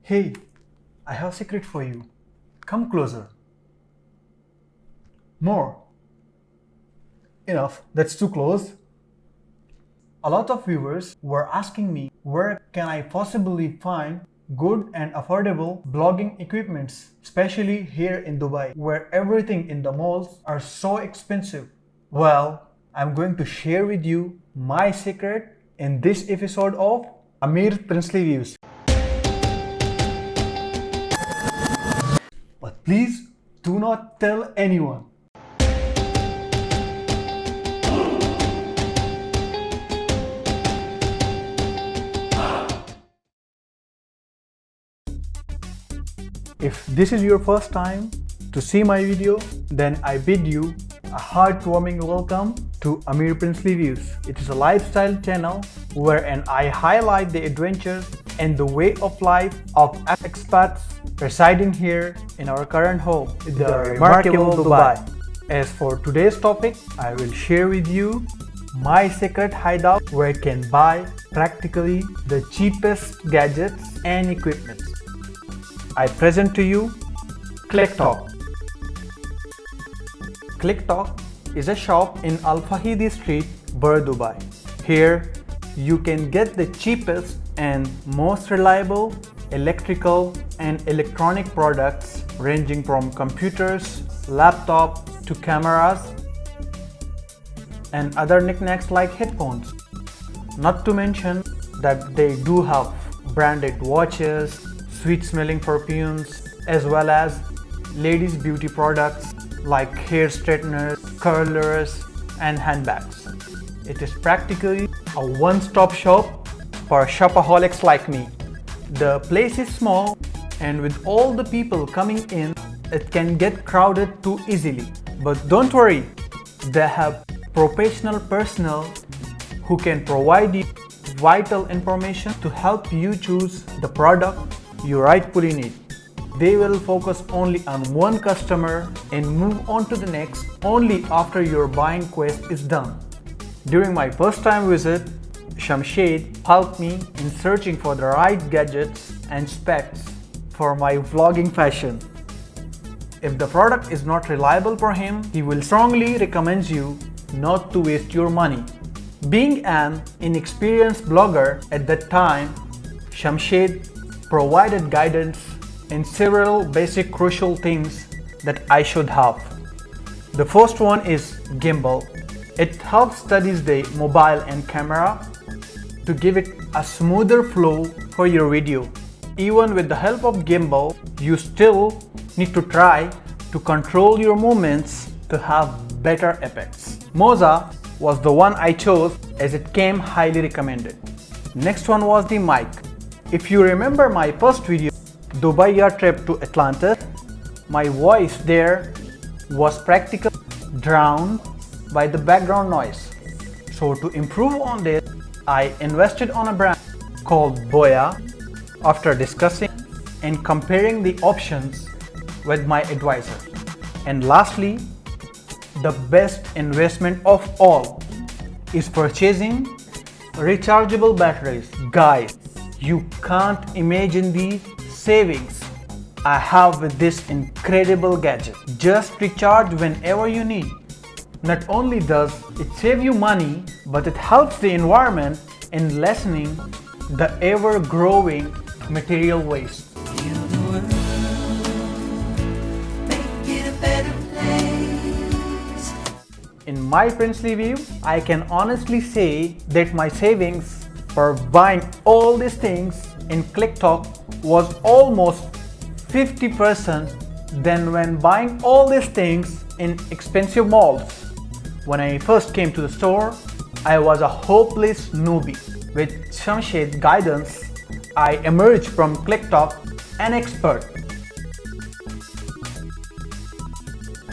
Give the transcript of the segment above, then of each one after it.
Hey, I have a secret for you. Come closer. More. Enough, that's too close. A lot of viewers were asking me where can I possibly find good and affordable blogging equipments, especially here in Dubai, where everything in the malls are so expensive. Well, I'm going to share with you my secret in this episode of Amir Princely Views. But please do not tell anyone. If this is your first time to see my video, then I bid you a heartwarming welcome to Amir Princely Views. It is a lifestyle channel wherein I highlight the adventures and the way of life of expats residing here in our current home, the remarkable Dubai. As for today's topic, I will share with you my secret hideout where I can buy practically the cheapest gadgets and equipment. I present to you ClickTalk. ClickTalk is a shop in Al Fahidi Street, Bur, Dubai. Here you can get the cheapest and most reliable electrical and electronic products ranging from computers, laptop to cameras and other knickknacks like headphones. Not to mention that they do have branded watches, sweet smelling perfumes, as well as ladies beauty products like hair straighteners, curlers and handbags. It is practically a one-stop shop for shopaholics like me. The place is small and with all the people coming in, it can get crowded too easily. But don't worry, they have professional personnel who can provide you vital information to help you choose the product you rightfully need. They will focus only on one customer and move on to the next only after your buying quest is done. During my first time visit, Shamshed helped me in searching for the right gadgets and specs for my vlogging fashion. If the product is not reliable for him, he will strongly recommend you not to waste your money. Being an inexperienced blogger at that time, Shamshed provided guidance in several basic crucial things that I should have. The first one is gimbal. It helps study the mobile and camera to give it a smoother flow for your video. Even with the help of gimbal, you still need to try to control your movements to have better effects. Moza was the one I chose as it came highly recommended. Next one was the mic. If you remember my first video, Dubai Year trip to Atlantis, my voice there was practically drowned by the background noise. So to improve on this, I invested on a brand called Boya after discussing and comparing the options with my advisor. And lastly, the best investment of all is purchasing rechargeable batteries. Guys, you can't imagine the savings I have with this incredible gadget. Just recharge whenever you need. Not only does it save you money, but it helps the environment in lessening the ever-growing material waste. In my princely view, I can honestly say that my savings for buying all these things in ClickTalk was almost 50% than when buying all these things in expensive malls. When I first came to the store, I was a hopeless newbie. With Shamshed's guidance, I emerged from ClickTalk an expert.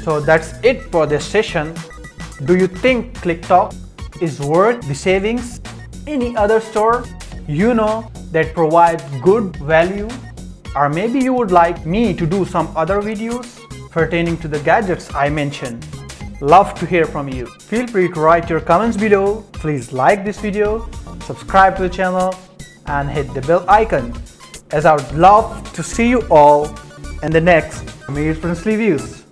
So that's it for this session. Do you think ClickTalk is worth the savings? Any other store you know that provides good value? Or maybe you would like me to do some other videos pertaining to the gadgets I mentioned. Love to hear from you. Feel free to write your comments below. Please like this video, subscribe to the channel and hit the bell icon. as I would love to see you all in the next Amir Princely Views.